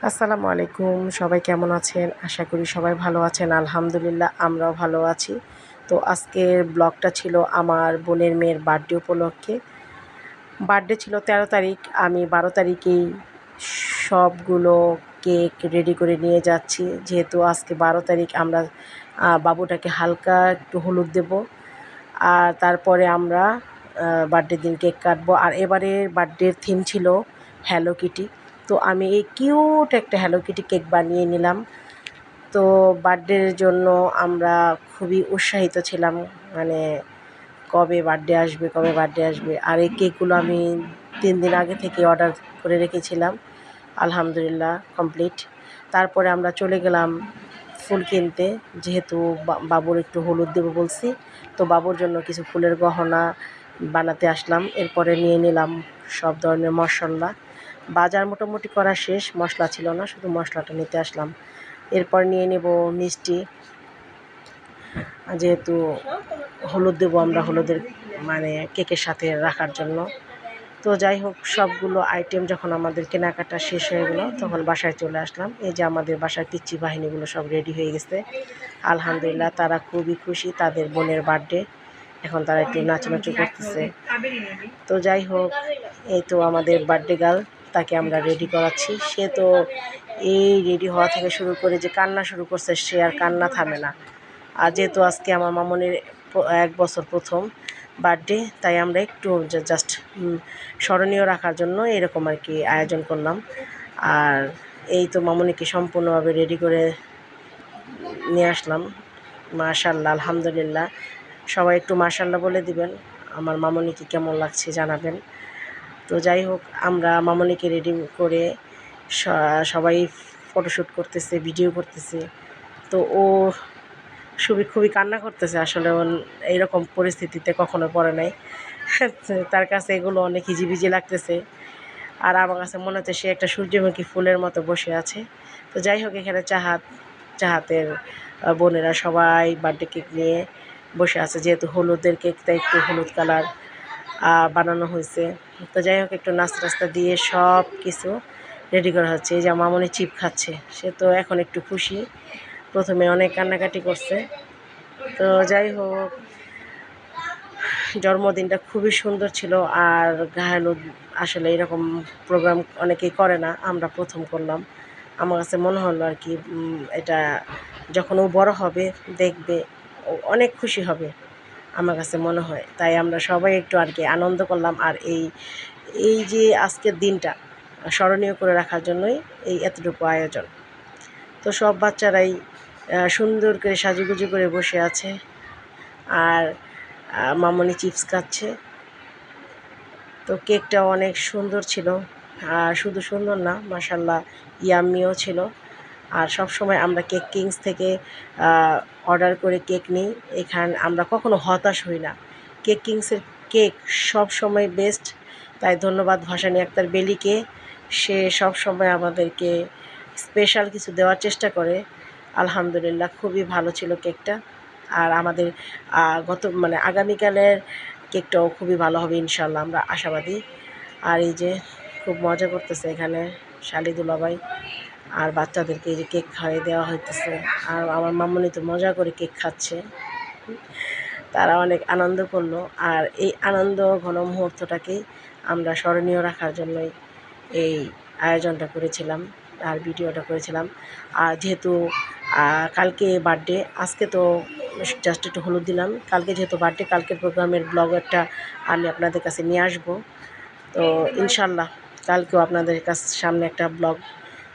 আসসালামু আলাইকুম, সবাই কেমন আছেন? আশা করি সবাই ভালো আছেন। আলহামদুলিল্লাহ আমরাও ভালো আছি। তো আজকের ব্লগটা ছিল আমার বোনের মেয়ের বার্থডে উপলক্ষে। বার্থডে ছিল ১৩ তারিখ, আমি ১২ তারিখেই সবগুলো কেক রেডি করে নিয়ে যাচ্ছি। যেহেতু আজকে ১২ তারিখ আমরা বাবুটাকে হালকা একটু হলুদ দেব। আর তারপরে আমরা বার্থডের দিন কেক কাটবো। আর এবারের বার্থডের থিম ছিল হ্যালো কিটি। তো আমি এই কিউট একটা হ্যালো কিটি কেক বানিয়ে নিলাম। তো বার্থডের জন্য আমরা খুবই উৎসাহিত ছিলাম, মানে কবে বার্থডে আসবে, কবে বার্থডে আসবে। আর এই কেকগুলো আমি ৩ দিন আগে থেকে অর্ডার করে রেখেছিলাম। আলহামদুলিল্লাহ কমপ্লিট। তারপরে আমরা চলে গেলাম ফুল কিনতে, যেহেতু বাবুর একটু হলুদ দেবো বলছি। তো বাবুর জন্য কিছু ফুলের গহনা বানাতে আসলাম। এরপরে নিয়ে নিলাম সব ধরনের মশলা। বাজার মোটামুটি করা শেষ, মশলা ছিল না, শুধু মশলাটা নিতে আসলাম। এরপর নিয়ে নেব মিষ্টি, যেহেতু হলুদ দেবো আমরা, হলুদের মানে কেকের সাথে রাখার জন্য। তো যাই হোক, সবগুলো আইটেম যখন আমাদের কেনাকাটা শেষ হয়ে গেলো তখন বাসায় চলে আসলাম। এই যে আমাদের বাসার পিচ্চি বাহিনীগুলো সব রেডি হয়ে গেছে। আলহামদুলিল্লাহ তারা খুবই খুশি, তাদের বোনের বার্থডে, এখন তারা একটু নাচানাচি করতেছে। তো যাই হোক, এই তো আমাদের বার্থডে গার্ল, তাকে আমরা রেডি করাচ্ছি। সে তো এই রেডি হওয়া থেকে শুরু করে যে কান্না শুরু করছে, সে আর কান্না থামে না। আর যেহেতু আজকে আমার মামনির ১ বছর প্রথম বার্থডে, তাই আমরা একটু জাস্ট স্মরণীয় রাখার জন্য এরকম আর কি আয়োজন করলাম। আর এই তো মামনিকে সম্পূর্ণভাবে রেডি করে নিয়ে আসলাম। মাশাআল্লাহ, আলহামদুলিল্লাহ। সবাই একটু মাশাআল্লাহ বলে দিবেন, আমার মামনিকে কেমন লাগছে জানাবেন। তো যাই হোক, আমরা মামনিকে রেডি করে সবাই ফটোশ্যুট করতেছে, ভিডিও করতেছে। তো ও খুবই কান্না করতেছে। আসলে এইরকম পরিস্থিতিতে কখনো পড়ে নাই। তার কাছে এগুলো অনেক হিজিবিজি লাগতেছে। আর আমার কাছে মনে হচ্ছে সে একটা সূর্যমুখী ফুলের মতো বসে আছে। তো যাই হোক, এখানে চাহাতের বোনেরা সবাই বার্থডে কেক নিয়ে বসে আছে। যেহেতু হলুদের কেক, তাই একটু হলুদ কালার বানানো হয়েছে। তো যাই হোক, একটু নাস্তা দিয়ে সব কিছু রেডি করা হচ্ছে। এই যে মামনি চিপ খাচ্ছে, সে তো এখন একটু খুশি। প্রথমে অনেক কান্নাকাটি করছে। তো যাই হোক, জন্মদিনটা খুবই সুন্দর ছিল। আর গায়ে হলুদ আসলে এরকম প্রোগ্রাম অনেকেই করে না, আমরা প্রথম করলাম। আমার কাছে মনে হলো আর কি, এটা যখন ও বড় হবে দেখবে, ও অনেক খুশি হবে আমার কাছে মনে হয়। তাই আমরা সবাই একটু আর কি আনন্দ করলাম। আর এই যে আজকের দিনটা স্মরণীয় করে রাখার জন্যই এই এতটুকু আয়োজন। তো সব বাচ্চারাই সুন্দর করে সাজুগুজু করে বসে আছে। আর মামনি চিপস খাচ্ছে। তো কেকটাও অনেক সুন্দর ছিল। আর শুধু সুন্দর না, মাশাআল্লাহ ইয়াম্মিও ছিল। আর সব সময় আমরা কেক কিংস থেকে অর্ডার করে কেক নিই। এখানে আমরা কখনো হতাশ হই না। কেক কিংসের কেক সব সময় বেস্ট। তাই ধন্যবাদ ভাসানী আক্তার বেলিকে, সে সব সময় আমাদেরকে স্পেশাল কিছু দেওয়ার চেষ্টা করে। আলহামদুলিল্লাহ খুবই ভালো ছিল কেকটা। আর আমাদের আগামীকালের কেকটাও খুবই ভালো হবে ইনশাল্লাহ, আমরা আশাবাদী। আর এই যে খুব মজা করতেছে এখানে শালি দুলাভাই, আর বাচ্চাদেরকে এই যে কেক খাইয়ে দেওয়া হইতেছে। আর আমার মামনি তো মজা করে কেক খাচ্ছে, তারা অনেক আনন্দ করলো। আর এই আনন্দ ঘন মুহূর্তটাকেই আমরা স্মরণীয় রাখার জন্যই এই আয়োজনটা করেছিলাম আর ভিডিওটা করেছিলাম। আর যেহেতু কালকে বার্থডে, আজকে তো জাস্ট একটু হলুদ দিলাম, কালকে যেহেতু বার্থডে, কালকের প্রোগ্রামের ব্লগ একটা আমি আপনাদের কাছে নিয়ে আসবো। তো ইনশাল্লাহ কালকেও আপনাদের সামনে একটা ব্লগ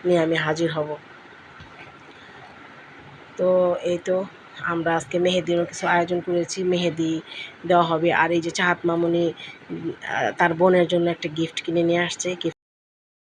নিয়ে আমি হাজির হব। তো এই তো আমরা আজকে মেহেদিরও কিছু আয়োজন করেছি, মেহেদি দেওয়া হবে। আর এই যে চাহাত মামুনি তার বোনের জন্য একটা গিফট কিনে নিয়ে আসছে।